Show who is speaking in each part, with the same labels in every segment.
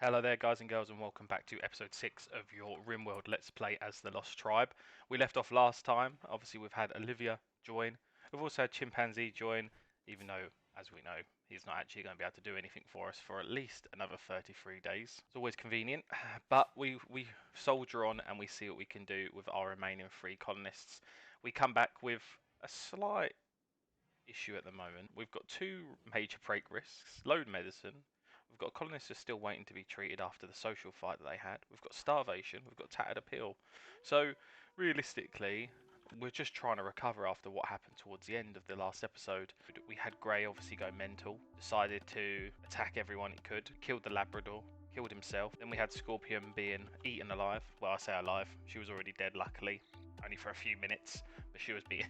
Speaker 1: Hello there guys and girls and welcome back to episode 6 of your Rimworld Let's Play as The Lost Tribe. We left off last time, obviously we've had Olivia join, we've also had Chimpanzee join, even though, as we know, he's not actually going to be able to do anything for us for at least another 33 days. It's always convenient, but we soldier on and we see what we can do with our remaining 3 colonists. We come back with a slight issue at the moment. We've got 2 major break risks, load medicine. We've got colonists who are still waiting to be treated after the social fight that they had. We've got starvation. We've got tattered appeal. So realistically, we're just trying to recover after what happened towards the end of the last episode. We had Grey obviously go mental, decided to attack everyone he could, killed the Labrador, killed himself. Then we had Scorpion being eaten alive. Well, I say alive. She was already dead, luckily, only for a few minutes, but she was being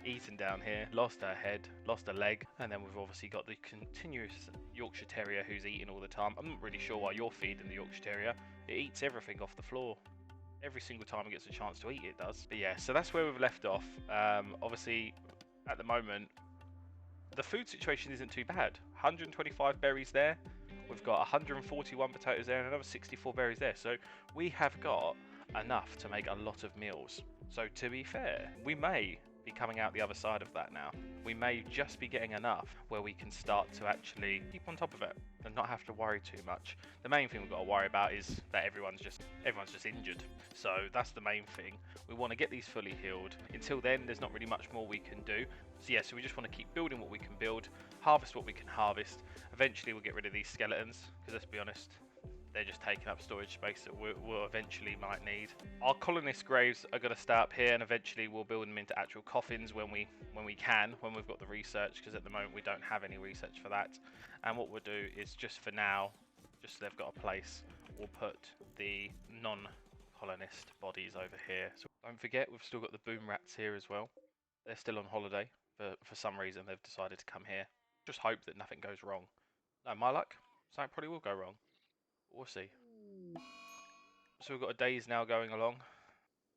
Speaker 1: eaten down here, lost her head, lost a leg, and then we've obviously got the continuous Yorkshire Terrier who's eating all the time. I'm not really sure why you're feeding the Yorkshire Terrier. It eats everything off the floor. Every single time it gets a chance to eat, it does. But yeah, so that's where we've left off. Obviously, at the moment, the food situation isn't too bad. 125 berries there. We've got 141 potatoes there and another 64 berries there. So we have got enough to make a lot of meals. So to be fair, we may be coming out the other side of that now. We may just be getting enough where we can start to actually keep on top of it and not have to worry too much. The main thing we've got to worry about is that everyone's just injured. So that's the main thing. We want to get these fully healed. Until then, there's not really much more we can do. So yeah, so we just want to keep building what we can build, harvest what we can harvest. Eventually we'll get rid of these skeletons, because let's be honest, they're just taking up storage space that we'll eventually might need. Our colonist graves are going to stay up here, and eventually we'll build them into actual coffins when we can, when we've got the research, because at the moment we don't have any research for that. And what we'll do is, just for now, just so they've got a place, we'll put the non-colonist bodies over here. So don't forget, we've still got the boom rats here as well. They're still on holiday. For some reason they've decided to come here. Just hope that nothing goes wrong. No, my luck, something probably will go wrong. We'll see. So we've got a days now going along.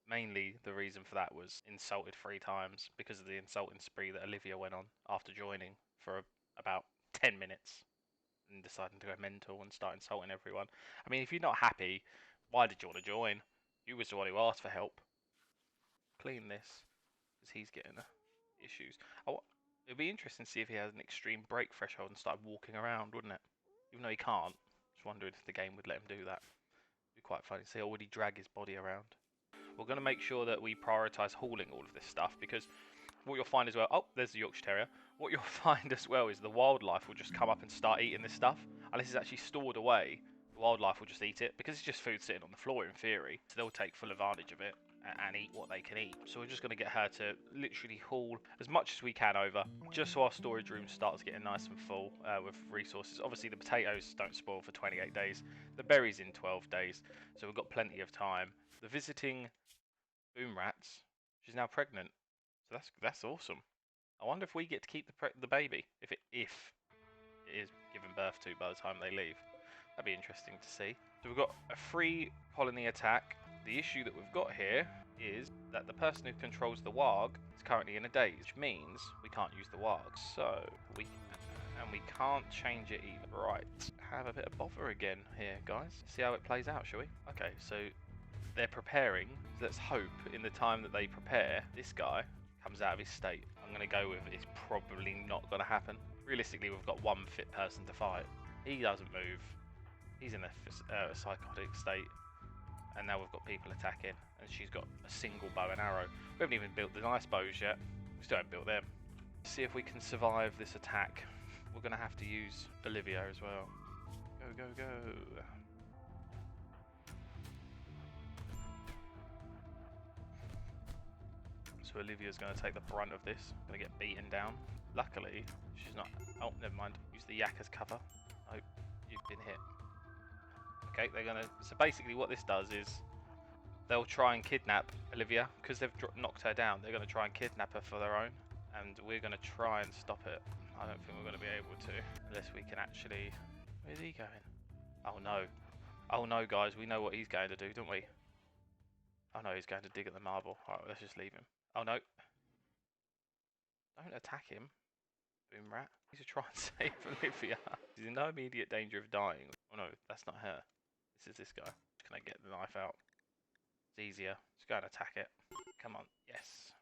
Speaker 1: Mainly the reason for that was insulted 3 times because of the insulting spree that Olivia went on after joining for about 10 minutes and deciding to go mental and start insulting everyone. I mean, if you're not happy, why did you want to join? You was the one who asked for help. Clean this, because he's getting issues. It'd be interesting to see if he has an extreme break threshold and start walking around, wouldn't it? Even though he can't. Just wondering if the game would let him do that. It'd be quite funny to see. Or would he drag his body around? We're going to make sure that we prioritise hauling all of this stuff, because what you'll find as well... Oh, there's the Yorkshire Terrier. What you'll find as well is the wildlife will just come up and start eating this stuff. Unless it's actually stored away, the wildlife will just eat it, because it's just food sitting on the floor in theory. So they'll take full advantage of it and eat what they can eat. So we're just going to get her to literally haul as much as we can over, just so our storage room starts getting nice and full with resources. Obviously the potatoes don't spoil for 28 days, the berries in 12 days, so we've got plenty of time. The visiting boom rats, she's now pregnant, so that's awesome. I wonder if we get to keep the baby, if it is given birth to by the time they leave. That'd be interesting to see. So we've got a free colony attack. The issue that we've got here is that the person who controls the warg is currently in a daze, which means we can't use the warg. So we can't change it either. Right, have a bit of bother again here, guys. See how it plays out, shall we? Okay, so they're preparing. So let's hope in the time that they prepare, this guy comes out of his state. I'm going to go with it's probably not going to happen. Realistically, we've got one fit person to fight. He doesn't move. He's in a psychotic state. And now we've got people attacking. And she's got a single bow and arrow. We haven't even built the nice bows yet. We still haven't built them. See if we can survive this attack. We're going to have to use Olivia as well. Go, go, go. So Olivia's going to take the brunt of this. Going to get beaten down. Luckily, she's not... Oh, never mind. Use the yak as cover. Oh, you've been hit. Okay, they're going to... So basically what this does is they'll try and kidnap Olivia. Because they've knocked her down, they're going to try and kidnap her for their own. And we're going to try and stop it. I don't think we're going to be able to. Unless we can actually... Where's he going? Oh no. Oh no, guys. We know what he's going to do, don't we? Oh no, he's going to dig at the marble. Alright, let's just leave him. Oh no. Don't attack him, boom rat. He's to try and save Olivia. She's in no immediate danger of dying. Oh no, that's not her. This is this guy. Can I get the knife out? It's easier. Just go and attack it. Come on. Yes.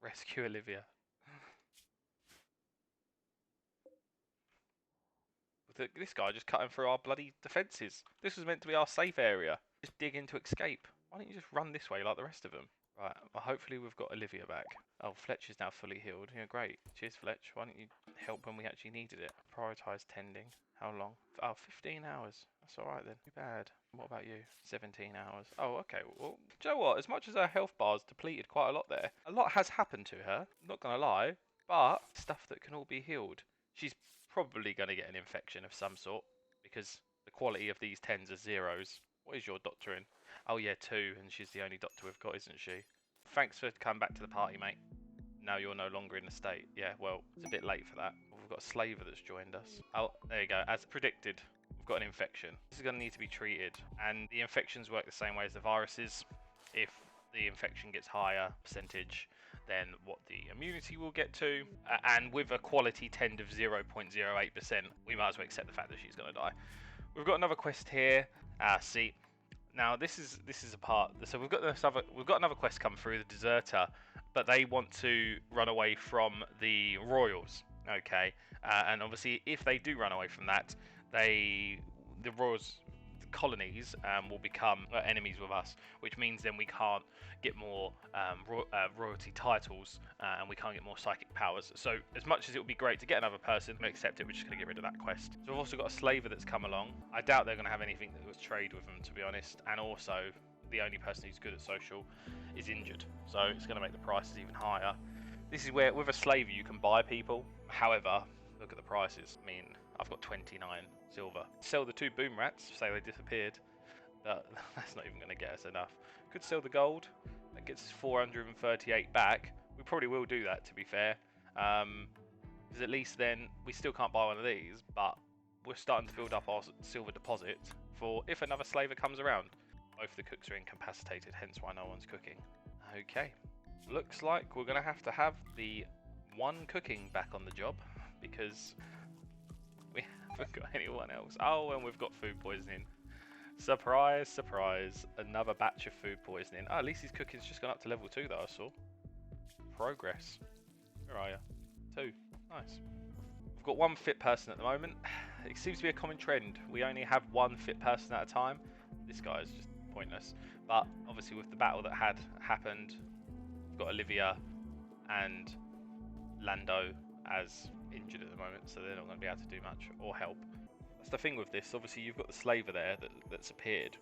Speaker 1: Rescue Olivia. This guy just cutting through our bloody defences. This was meant to be our safe area. Just dig in to escape. Why don't you just run this way like the rest of them? Right, well, hopefully we've got Olivia back. Oh, Fletch is now fully healed. Yeah, great. Cheers, Fletch. Why don't you help when we actually needed it? Prioritise tending. How long? Oh, 15 hours. That's alright then. Too bad. What about you? 17 hours. Oh, okay. Well, do you know what? As much as her health bar's depleted quite a lot there, a lot has happened to her. Not gonna lie. But stuff that can all be healed. She's probably going to get an infection of some sort because the quality of these 10s are zeros. What is your doctor in? Oh yeah, 2, and she's the only doctor we've got, isn't she? Thanks for coming back to the party, mate. Now you're no longer in the state. Yeah, well, it's a bit late for that. We've got a slaver that's joined us. Oh, there you go. As predicted, we've got an infection. This is going to need to be treated, and the infections work the same way as the viruses. If the infection gets higher percentage, then what the immunity will get to, and with a quality tend of 0.08%, we might as well accept the fact that she's going to die. We've got another quest here. See, now this is a part. So we've got another quest come through, the deserter, but they want to run away from the royals. Okay, and obviously if they do run away from that, the royals. Colonies will become enemies with us, which means then we can't get more royalty titles and we can't get more psychic powers. So as much as it would be great to get another person, we accept it, we're just going to get rid of that quest. So we've also got a slaver that's come along. I doubt they're going to have anything that was trade with them, to be honest, and also the only person who's good at social is injured, so it's going to make the prices even higher. This is where with a slaver you can buy people. However, look at the prices. I mean, I've got 29 silver. Sell the 2 boom rats, say they disappeared. That's not even going to get us enough. Could sell the gold. That gets us 438 back. We probably will do that, to be fair. Because at least then we still can't buy one of these, but we're starting to build up our silver deposit for if another slaver comes around. Both the cooks are incapacitated, hence why no one's cooking. Okay. Looks like we're going to have the 1 cooking back on the job because we haven't got anyone else. Oh, and we've got food poisoning. Surprise, surprise. Another batch of food poisoning. Oh, at least his cooking's just gone up to level 2 that I saw. Progress. Where are you? 2. Nice. We've got 1 fit person at the moment. It seems to be a common trend. We only have 1 fit person at a time. This guy is just pointless. But obviously with the battle that had happened, we've got Olivia and Lando as injured at the moment, so they're not going to be able to do much or help. That's the thing with this. Obviously you've got the slaver there that's appeared.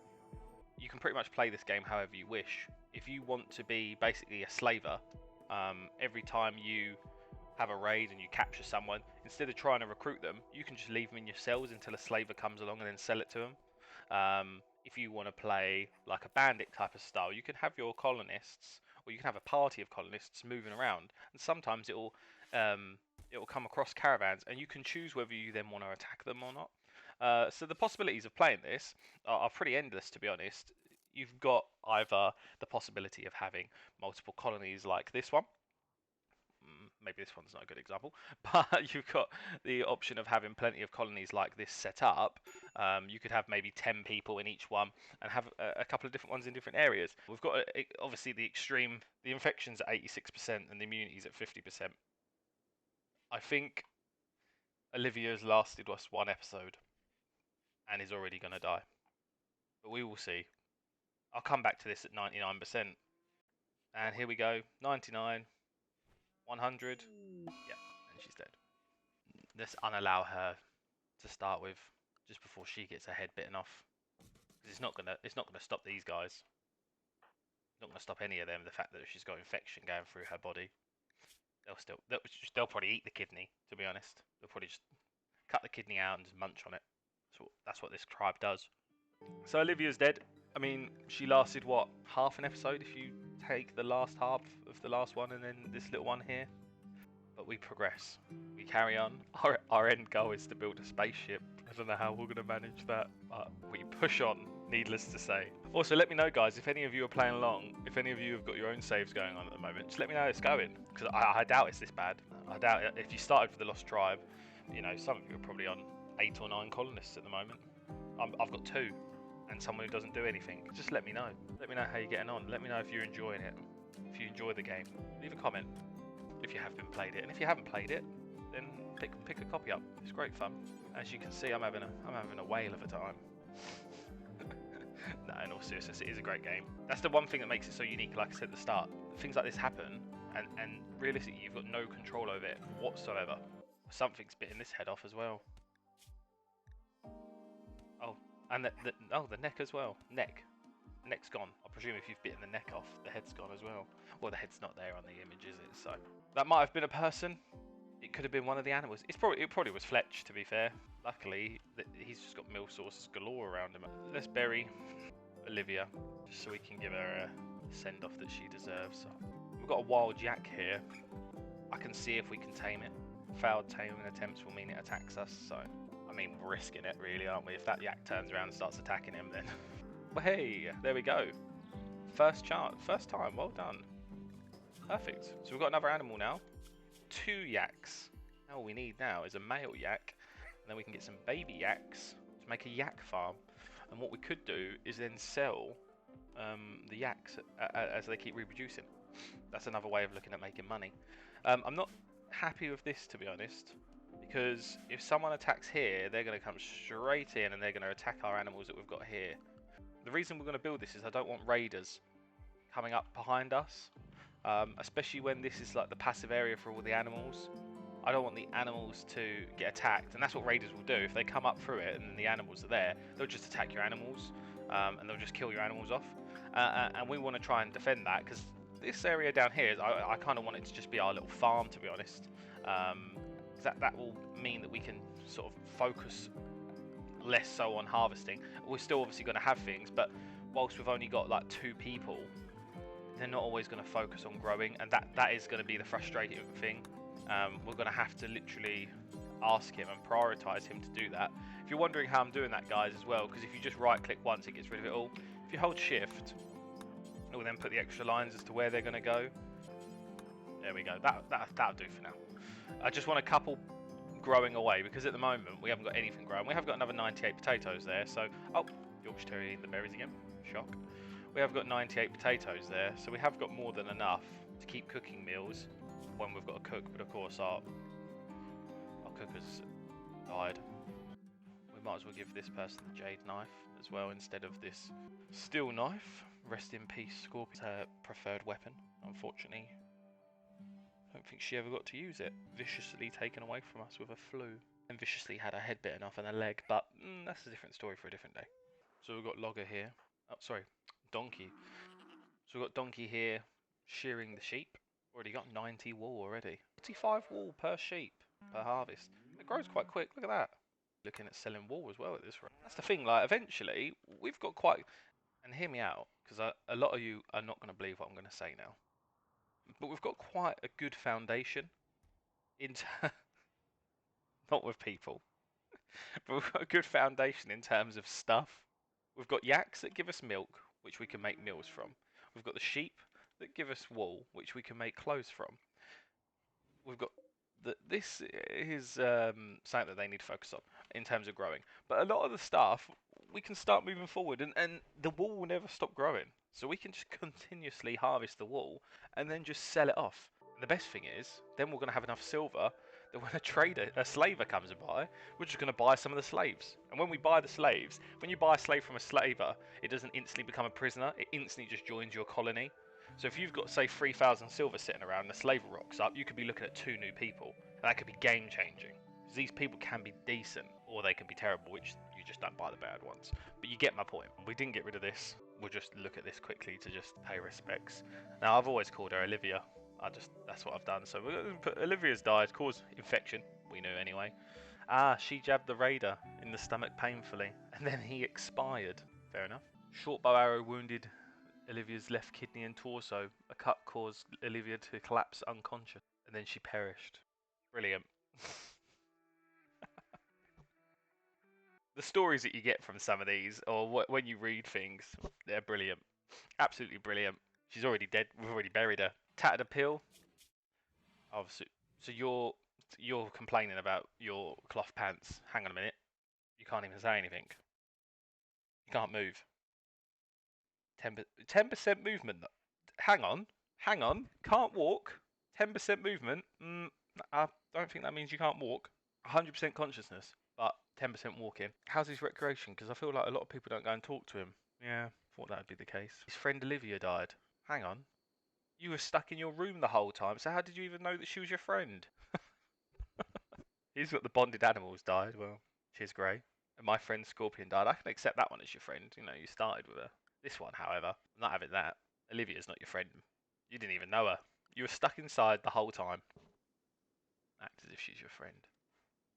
Speaker 1: You can pretty much play this game however you wish. If you want to be basically a slaver, every time you have a raid and you capture someone, instead of trying to recruit them, you can just leave them in your cells until a slaver comes along and then sell it to them. If you want to play like a bandit type of style, you can have your colonists, or you can have a party of colonists moving around, and sometimes it will come across caravans, and you can choose whether you then want to attack them or not. So the possibilities of playing this are pretty endless, to be honest. You've got either the possibility of having multiple colonies like this one. Maybe this one's not a good example, but you've got the option of having plenty of colonies like this set up. You could have maybe 10 people in each one and have a couple of different ones in different areas. We've got obviously the infections at 86% and the immunities at 50%. I think Olivia's lasted us 1 episode and is already going to die. But we will see. I'll come back to this at 99%. And here we go. 99. 100. Yeah, and she's dead. Let's unallow her to start with, just before she gets her head bitten off. Because it's not gonna stop these guys. It's not gonna stop any of them. The fact that she's got infection going through her body. They'll probably eat the kidney. To be honest, they'll probably just cut the kidney out and just munch on it. So that's what this tribe does. So Olivia's dead. I mean, she lasted what, half an episode if you take the last half of the last one and then this little one here. But we progress. We carry on. Our end goal is to build a spaceship. I don't know how we're going to manage that, but we push on, needless to say. Also, let me know, guys, if any of you are playing along, if any of you have got your own saves going on at the moment, just let me know how it's going, because I doubt it's this bad. I doubt it. If you started with the Lost Tribe, you know, some of you are probably on 8 or 9 colonists at the moment. I've got 2, and someone who doesn't do anything. Just let me know. Let me know how you're getting on. Let me know if you're enjoying it. If you enjoy the game, leave a comment if you have been played it, and if you haven't played it, then pick a copy up. It's great fun. As you can see, I'm having a whale of a time. No, in all seriousness, it is a great game. That's the one thing that makes it so unique. Like I said at the start, things like this happen, and realistically, you've got no control over it whatsoever. Something's bitten this head off as well. Oh, and the neck as well. Neck's gone. I presume if you've bitten the neck off, the head's gone as well. Well, the head's not there on the image, is it? So that might have been a person. It could have been one of the animals. It probably was Fletch, to be fair. Luckily, he's just got milk sources galore around him. Let's bury Olivia, just so we can give her a send-off that she deserves. We've got a wild yak here. I can see if we can tame it. Failed taming attempts will mean it attacks us, so I mean, we're risking it really, aren't we? If that yak turns around and starts attacking him, then well, hey, there we go. First chance, first time, well done. Perfect. So we've got another animal now. 2 yaks. All we need now is a male yak, and then we can get some baby yaks to make a yak farm. And what we could do is then sell the yaks as they keep reproducing. That's another way of looking at making money. I'm not happy with this, to be honest, because if someone attacks here, they're going to come straight in and they're going to attack our animals that we've got here. The reason we're going to build this is I don't want raiders coming up behind us, especially when this is like the passive area for all the animals. I don't want the animals to get attacked, and that's what raiders will do. If they come up through it and the animals are there, they'll just attack your animals, and they'll just kill your animals off. And we want to try and defend that, because this area down here, I kind of want it to just be our little farm, to be honest. That will mean that we can sort of focus less so on harvesting. We're still obviously going to have things, but whilst we've only got like 2 people, they're not always going to focus on growing, and that is going to be the frustrating thing. We're going to have to literally ask him and prioritize him to do that. If you're wondering how I'm doing that, guys, as well, because if you just right click once, it gets rid of it all. If you hold shift, it will then put the extra lines as to where they're going to go. There we go. That'll do for now. I just want a couple growing away, because at the moment we haven't got anything growing. We have got another 98 potatoes there, so oh, Yorkshire Terrier eating the berries again. Shock. We have got 98 potatoes there, so we have got more than enough to keep cooking meals when we've got to cook. But of course our cooker's died. We might as well give this person the jade knife as well instead of this steel knife. Rest in peace, Scorpion's her preferred weapon. Unfortunately, I don't think she ever got to use it. Viciously taken away from us with a flu. And viciously had her head bitten off and a leg, but that's a different story for a different day. So we've got Logger here. Oh, sorry, Donkey. So we've got Donkey here shearing the sheep. Already got 90 wool already. 45 wool per sheep per harvest. It grows quite quick, look at that. Looking at selling wool as well at this rate. That's the thing, like eventually we've got quite, and hear me out, because a lot of you are not going to believe what I'm going to say now. But we've got quite a good foundation in not with people, but we've got a good foundation in terms of stuff. We've got yaks that give us milk, which we can make meals from. We've got the sheep that give us wool, which we can make clothes from. We've got this is something that they need to focus on in terms of growing. But a lot of the stuff we can start moving forward, and the wool will never stop growing. So we can just continuously harvest the wool and then just sell it off. And the best thing is, then we're going to have enough silver that when a slaver comes by, we're just going to buy some of the slaves. And when we buy the slaves, when you buy a slave from a slaver, it doesn't instantly become a prisoner. It instantly just joins your colony. So if you've got, say, 3,000 silver sitting around and the slaver rocks up, you could be looking at 2 new people. And that could be game changing. Because these people can be decent, or they can be terrible, which you just don't buy the bad ones. But you get my point. We didn't get rid of this. We'll just look at this quickly to just pay respects. Now, I've always called her Olivia. That's what I've done. So we're going to put Olivia's died, caused infection. We knew anyway. She jabbed the raider in the stomach painfully. And then he expired. Fair enough. Short bow arrow wounded Olivia's left kidney and torso. A cut caused Olivia to collapse unconscious, and then she perished. Brilliant. The stories that you get from some of these, or when you read things, they're brilliant. Absolutely brilliant. She's already dead. We've already buried her. Tattered appeal. Oh, so you're complaining about your cloth pants. Hang on a minute. You can't even say anything. You can't move. 10% movement. Hang on. Can't walk. 10% movement. I don't think that means you can't walk. 100% consciousness, but 10% walking. How's his recreation? Because I feel like a lot of people don't go and talk to him. Yeah, thought that would be the case. His friend Olivia died. Hang on. You were stuck in your room the whole time, so how did you even know that she was your friend? He's got the bonded animals died. Well, she's grey. And my friend Scorpion died. I can accept that one as your friend. You know, you started with her. This one, however, I'm not having that. Olivia's not your friend. You didn't even know her. You were stuck inside the whole time. Act as if she's your friend.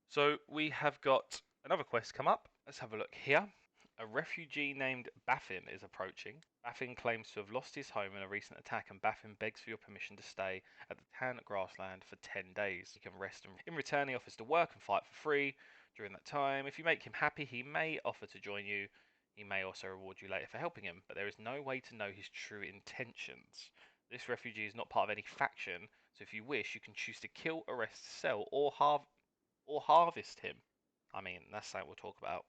Speaker 1: So we have got another quest come up. Let's have a look here. A refugee named Baffin is approaching. Baffin claims to have lost his home in a recent attack, and Baffin begs for your permission to stay at the Tan grassland for 10 days. He can rest, and in return he offers to work and fight for free during that time. If you make him happy, he may offer to join you. He may also reward you later for helping him, but there is no way to know his true intentions. This refugee is not part of any faction, so if you wish, you can choose to kill, arrest, sell, or harvest him. I mean, that's something we'll talk about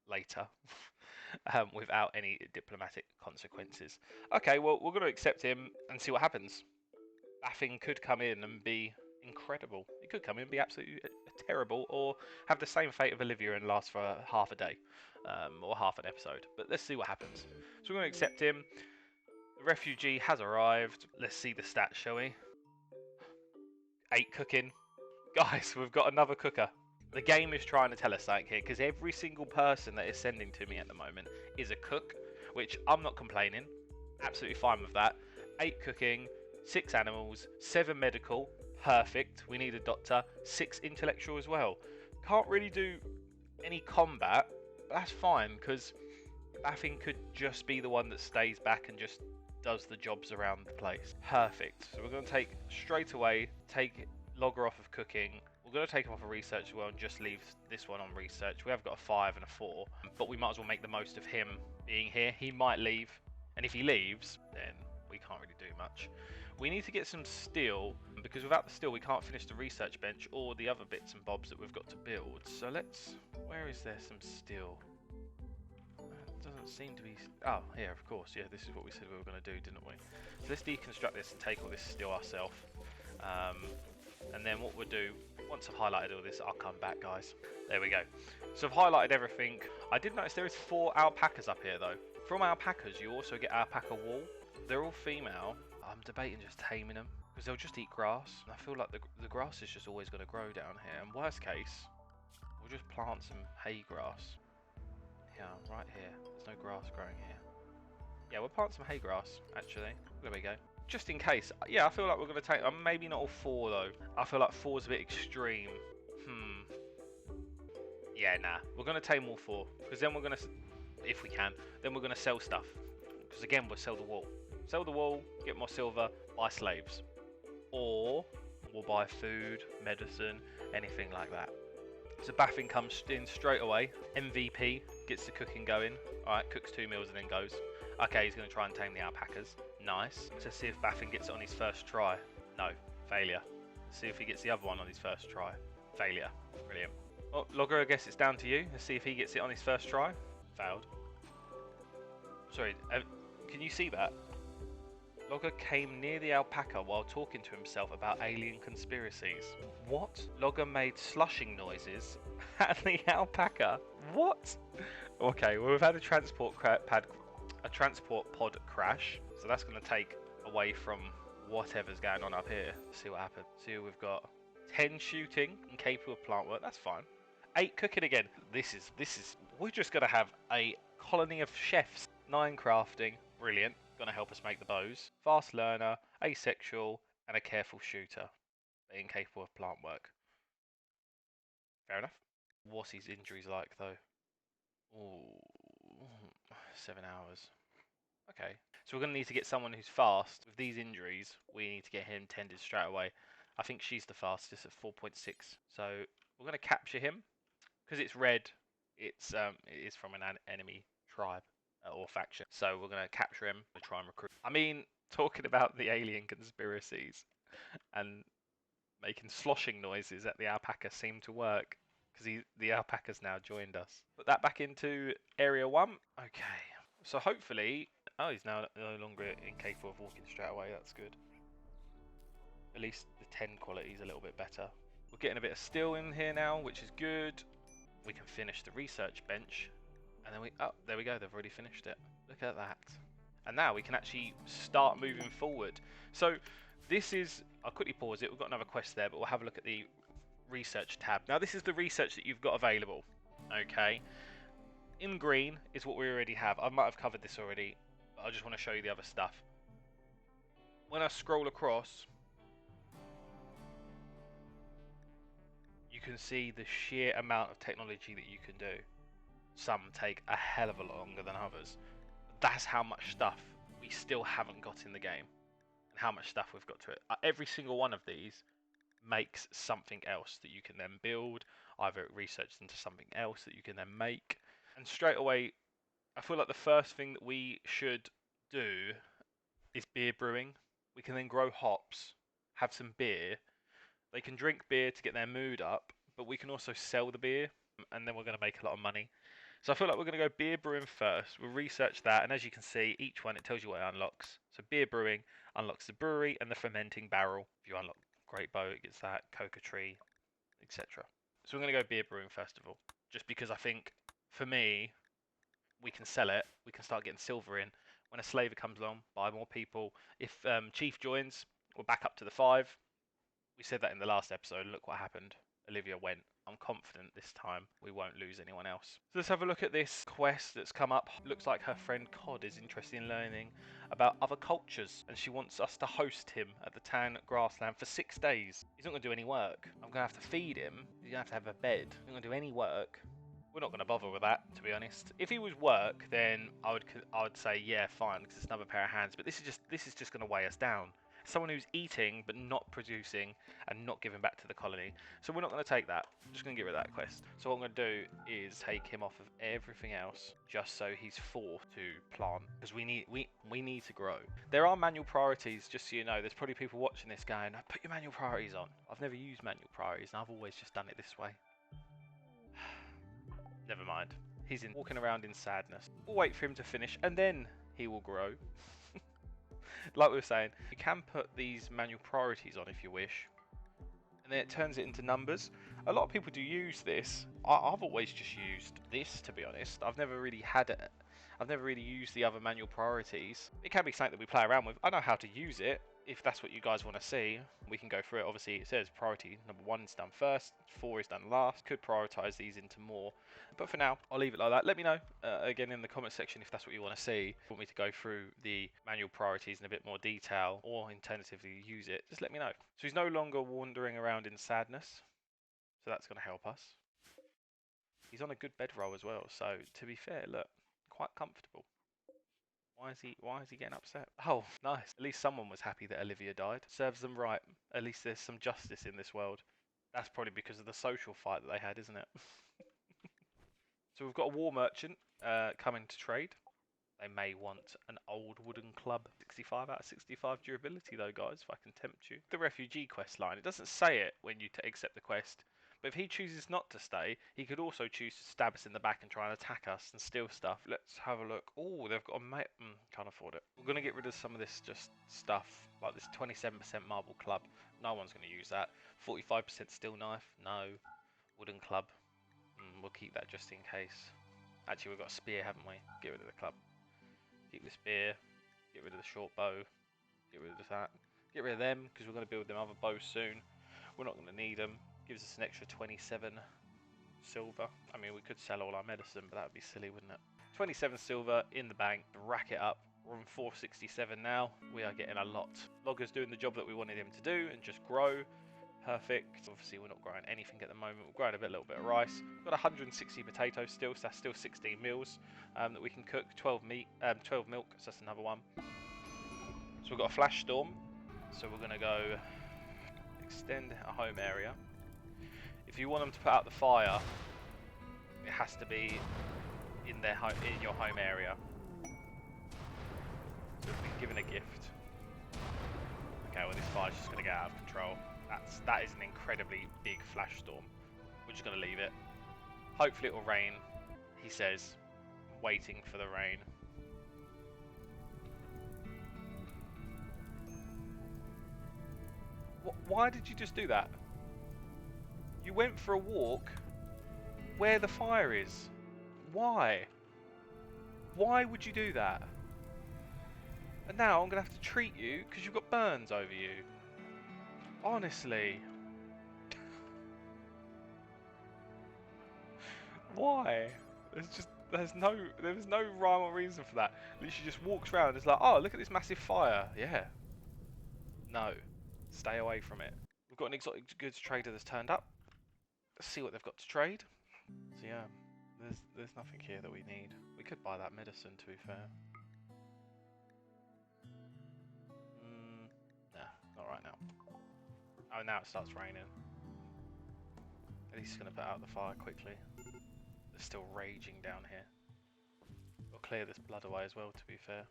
Speaker 1: later, without any diplomatic consequences. Okay, well, we're going to accept him and see what happens. Baffin could come in and be incredible. He could come in and be absolutely terrible, or have the same fate of Olivia and last for half a day, or half an episode. But let's see what happens. So we're going to accept him. The refugee has arrived. Let's see the stats, shall we? 8 cooking. Guys, we've got another cooker. The game is trying to tell us something here, because every single person that is sending to me at the moment is a cook, which I'm not complaining. Absolutely fine with that. 8 cooking, 6 animals, 7 medical. Perfect. We need a doctor. 6 intellectual as well. Can't really do any combat, but that's fine, because Baffin could just be the one that stays back and just does the jobs around the place. Perfect. So we're going to straight away, take Logger off of cooking. We're going to take him off of research as well and just leave this one on research. We have got a 5 and a 4, but we might as well make the most of him being here. He might leave, and if he leaves, then we can't really do much. We need to get some steel, because without the steel we can't finish the research bench or the other bits and bobs that we've got to build. So where is there some steel? Doesn't seem to be. Oh, here, of course. Yeah, this is what we said we were going to do, didn't we? So let's deconstruct this and take all this steel ourselves. And then what we'll do, once I've highlighted all this, I'll come back, guys. There we go. So I've highlighted everything. I did notice there is 4 alpacas up here, though. From alpacas, you also get alpaca wool. They're all female. I'm debating just taming them, because they'll just eat grass. I feel like the grass is just always going to grow down here. And worst case, we'll just plant some hay grass. Yeah, right here. There's no grass growing here. Yeah, we'll plant some hay grass, actually. There we go. Just in case. Yeah, I feel like we're going to take... maybe not all 4, though. I feel like 4's a bit extreme. Yeah, nah. We're going to tame all 4. Because then we're going to... If we can. Then we're going to sell stuff. Because again, we'll sell the wool. Sell the wool, get more silver, buy slaves. Or we'll buy food, medicine, anything like that. So Baffin comes in straight away. MVP, gets the cooking going. Alright, cooks 2 meals and then goes. Okay, he's going to try and tame the alpacas. Nice. Let's see if Baffin gets it on his first try. No, failure. Let's see if he gets the other one on his first try. Failure. Brilliant. Oh, Logger, I guess it's down to you. Let's see if he gets it on his first try. Failed. Sorry, can you see that? Logger came near the alpaca while talking to himself about alien conspiracies. What? Logger made slushing noises at the alpaca. What? Okay, well, we've had a transport pod crash, so that's going to take away from whatever's going on up here. Let's see what happens. See, we've got 10 shooting and capable of plant work. That's fine. 8 cooking again. This is. We're just going to have a colony of chefs. 9 crafting. Brilliant. Going to help us make the bows. Fast learner, asexual, and a careful shooter. But incapable of plant work. Fair enough. What's his injuries like, though? Ooh, 7 hours. Okay. So we're going to need to get someone who's fast. With these injuries, we need to get him tended straight away. I think she's the fastest at 4.6. So we're going to capture him. Because it's red, it is from an enemy tribe or faction. So we're going to capture him to try and recruit. I mean, talking about the alien conspiracies and making sloshing noises at the alpaca seemed to work. because the alpaca's now joined us. Put that back into area 1. Okay, so hopefully, oh, he's now no longer incapable of walking straight away. That's good. At least the 10 quality is a little bit better. We're getting a bit of steel in here now, which is good. We can finish the research bench, and then oh, there we go. They've already finished it. Look at that. And now we can actually start moving forward. So this is, I'll quickly pause it. We've got another quest there, but we'll have a look at the research tab. Now this is the research that you've got available. Okay. In green is what we already have. I might have covered this already, but I just want to show you the other stuff. When I scroll across, you can see the sheer amount of technology that you can do. Some take a hell of a lot longer than others. That's how much stuff we still haven't got in the game, and how much stuff we've got to it. Every single one of these makes something else that you can then build, either researched into something else that you can then make. And straight away, I feel like the first thing that we should do is beer brewing. We can then grow hops, have some beer. They can drink beer to get their mood up, but we can also sell the beer, and then we're going to make a lot of money. So I feel like we're going to go beer brewing first. We'll research that, and as you can see, each one, it tells you what it unlocks. So beer brewing unlocks the brewery and the fermenting barrel. If you unlock Great Bow, it gets that, coca tree, etc. So we're going to go beer brewing first of all, just because I think, for me, we can sell it, we can start getting silver in. When a slaver comes along, buy more people. If Chief joins, we're back up to the 5. We said that in the last episode, look what happened. Olivia went. I'm confident this time we won't lose anyone else. So let's have a look at this quest that's come up. Looks like her friend Cod is interested in learning about other cultures, and she wants us to host him at the Tan grassland for 6 days. He's not going to do any work. I'm going to have to feed him. He's going to have a bed. He's not going to do any work. We're not going to bother with that, to be honest. If he was work, then I would say yeah, fine, because it's another pair of hands. But this is just going to weigh us down. Someone who's eating but not producing and not giving back to the colony. So we're not going to take that. I'm just going to get rid of that quest. So what I'm going to do is take him off of everything else, just so he's forced to plant, because we need to grow. There are manual priorities, just so you know. There's probably people watching this going, put your manual priorities on. I've never used manual priorities, and I've always just done it this way. Never mind. He's walking around in sadness. We'll wait for him to finish, and then he will grow. Like we were saying, you can put these manual priorities on if you wish, and then it turns it into numbers. A lot of people do use this. I've always just used this, to be honest. I've never really had it. I've never really used the other manual priorities. It can be something that we play around with. I know how to use it. If that's what you guys want to see, we can go through it. Obviously, it says priority number 1 is done first, 4 is done last. Could prioritize these into more, but for now, I'll leave it like that. Let me know again in the comment section if that's what you want to see. If you want me to go through the manual priorities in a bit more detail, or alternatively use it, just let me know. So he's no longer wandering around in sadness, so that's going to help us. He's on a good bedroll as well, so to be fair, look, quite comfortable. Why is he getting upset? Oh, nice. At least someone was happy that Olivia died. Serves them right. At least there's some justice in this world. That's probably because of the social fight that they had, isn't it? So we've got a war merchant coming to trade. They may want an old wooden club. 65 out of 65 durability though, guys, if I can tempt you. The refugee quest line. It doesn't say it when you accept the quest. But if he chooses not to stay, he could also choose to stab us in the back and try and attack us and steal stuff. Let's have a look. Oh, they've got a mate. Can't afford it. We're going to get rid of some of this just stuff, like this 27% marble club. No one's going to use that. 45% steel knife. No. Wooden club. We'll keep that just in case. Actually, we've got a spear, haven't we? Get rid of the club. Keep the spear. Get rid of the short bow. Get rid of that. Get rid of them, because we're going to build them other bows soon. We're not going to need them. Gives us an extra 27 silver. I mean, we could sell all our medicine, but that would be silly, wouldn't it? 27 silver in the bank. Rack it up. We're on 467 now. We are getting a lot. Logger's doing the job that we wanted him to do and just grow. Perfect. Obviously, we're not growing anything at the moment. We're growing a little bit of rice. We've got 160 potatoes still, so that's still 16 meals that we can cook. 12 milk, so that's another one. So we've got a flash storm. So we're going to go extend a home area. If you want them to put out the fire, it has to be in your home area. So we've been given a gift. Okay, well this fire's just going to get out of control. That is an incredibly big flash storm. We're just going to leave it. Hopefully it will rain, he says, waiting for the rain. Why did you just do that? You went for a walk where the fire is. Why? Why would you do that? And now I'm going to have to treat you because you've got burns over you. Honestly. Why? There's no rhyme or reason for that. Literally just walks around. It's like, oh, look at this massive fire. Yeah. No. Stay away from it. We've got an exotic goods trader that's turned up. Let's see what they've got to trade. So yeah, there's nothing here that we need. We could buy that medicine, to be fair. Nah, not right now. Oh, now it starts raining. At least it's going to put out the fire quickly. It's still raging down here. We'll clear this blood away as well, to be fair.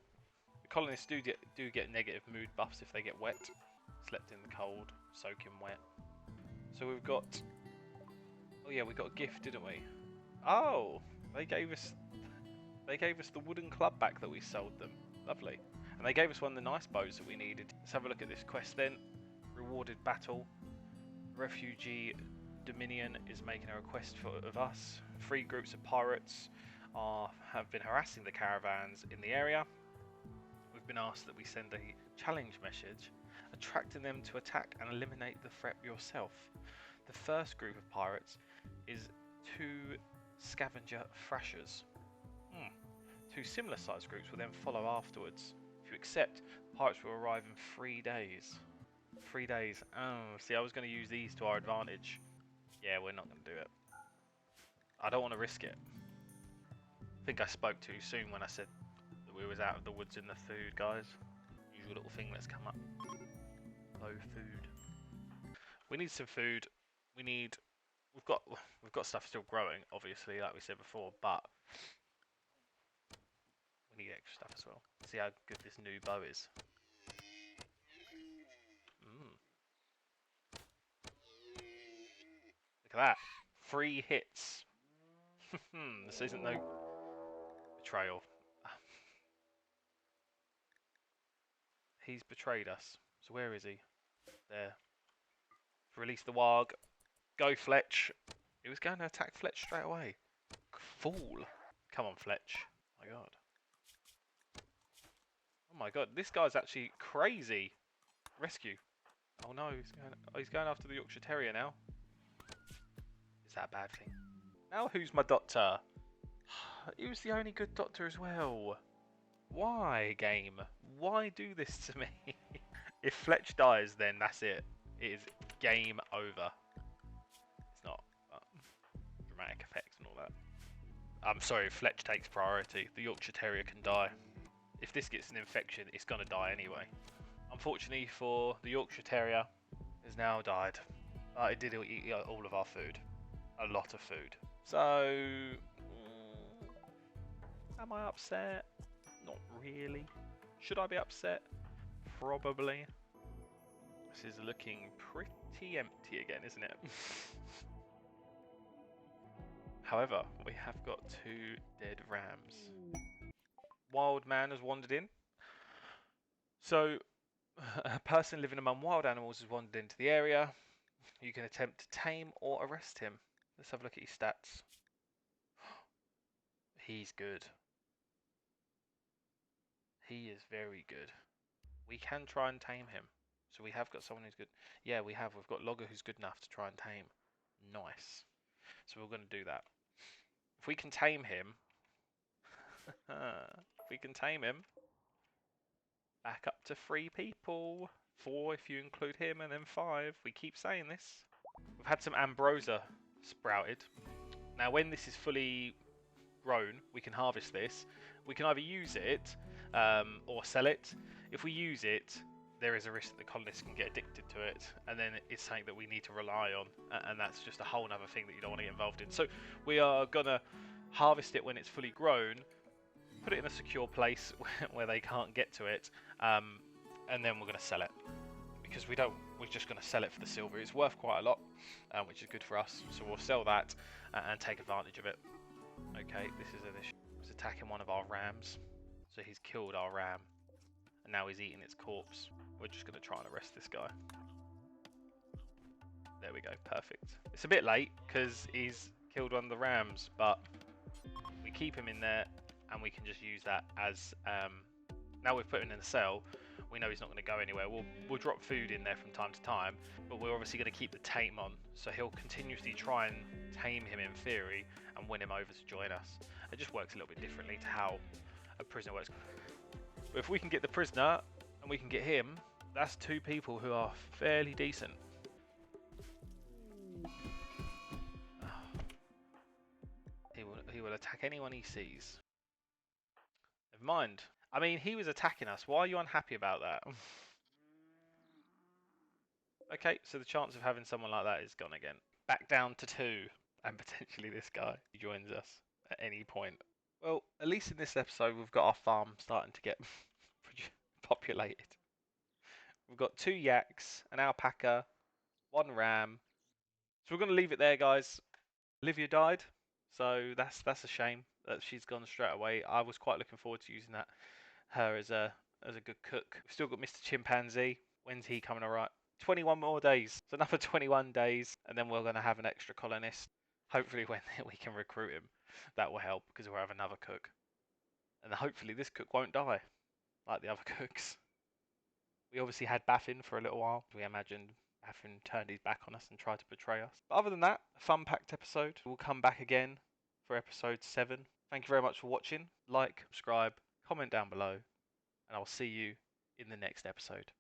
Speaker 1: The colonists do get negative mood buffs if they get wet. Slept in the cold, soaking wet. So we've got... Oh yeah, we got a gift, didn't we? Oh! They gave us the wooden club back that we sold them. Lovely. And they gave us one of the nice bows that we needed. Let's have a look at this quest then. Rewarded battle. Refugee Dominion is making a request of us. 3 groups of pirates have been harassing the caravans in the area. We've been asked that we send a challenge message, attracting them to attack and eliminate the threat yourself. The first group of pirates is 2 scavenger thrashers. 2 similar sized groups will then follow afterwards. If you accept, pirates will arrive in 3 days. 3 days. Oh, see, I was going to use these to our advantage. Yeah, we're not going to do it. I don't want to risk it. I think I spoke too soon when I said that we was out of the woods in the food, guys. Usual little thing that's come up. Low food. We need some food. We've got stuff still growing, obviously, like we said before, but we need extra stuff as well. See how good this new bow is. Look at that. 3 hits. This isn't no betrayal. He's betrayed us. So where is he? There. Release the warg. Go, Fletch. He was going to attack Fletch straight away. Fool. Come on, Fletch. My god. Oh my god, this guy's actually crazy. Rescue. Oh no, he's going after the Yorkshire Terrier now. Is that a bad thing? Now who's my doctor? He was the only good doctor as well. Why, game? Why do this to me? If Fletch dies, then that's it. It is game over. It's not dramatic effects and all that. I'm sorry, Fletch takes priority. The Yorkshire Terrier can die. If this gets an infection, it's going to die anyway. Unfortunately for the Yorkshire Terrier, has now died. It did eat all of our food. A lot of food. So, am I upset? Not really. Should I be upset? Probably. This is looking pretty empty again, isn't it? However, we have got 2 dead rams. Wild man has wandered in. So, a person living among wild animals has wandered into the area. You can attempt to tame or arrest him. Let's have a look at his stats. He's good. He is very good. We can try and tame him. So we have got someone who's good. Yeah, we have. We've got Logger who's good enough to try and tame. Nice. So we're going to do that. If we can tame him... if we can tame him... Back up to 3 people. 4 if you include him, and then 5. We keep saying this. We've had some ambrosia sprouted. Now when this is fully grown, we can harvest this. We can either use it or sell it. If we use it, there is a risk that the colonists can get addicted to it, and then it's something that we need to rely on, and that's just a whole other thing that you don't want to get involved in. So we are going to harvest it when it's fully grown, put it in a secure place where they can't get to it, and then we're going to sell it. because we're just going to sell it for the silver. It's worth quite a lot, which is good for us. So we'll sell that and take advantage of it. Okay, this is he's attacking one of our rams. So he's killed our ram, and now he's eating its corpse. We're just going to try and arrest this guy. There we go, perfect. It's a bit late because he's killed one of the rams, but we keep him in there, and we can just use that as now we've put him in the cell. We know he's not going to go anywhere. We'll drop food in there from time to time, but we're obviously going to keep the tame on, so he'll continuously try and tame him in theory and win him over to join us. It just works a little bit differently to how a prisoner works. But if we can get the prisoner and we can get him, that's two people who are fairly decent. He will attack anyone he sees. Never mind. I mean, he was attacking us. Why are you unhappy about that? Okay, so the chance of having someone like that is gone again. Back down to 2, and potentially this guy joins us at any point. Well, at least in this episode, we've got our farm starting to get populated. We've got 2 yaks, an alpaca, 1 ram. So we're going to leave it there, guys. Olivia died, so that's a shame that she's gone straight away. I was quite looking forward to using her as a good cook. We've still got Mr. Chimpanzee. When's he coming alright? 21 more days. So another 21 days, and then we're going to have an extra colonist. Hopefully when we can recruit him, that will help, because we'll have another cook. And hopefully this cook won't die, like the other cooks. We obviously had Baffin for a little while. We imagined Baffin turned his back on us and tried to betray us. But other than that, a fun-packed episode. We'll come back again for episode 7. Thank you very much for watching. Like, subscribe, comment down below, and I'll see you in the next episode.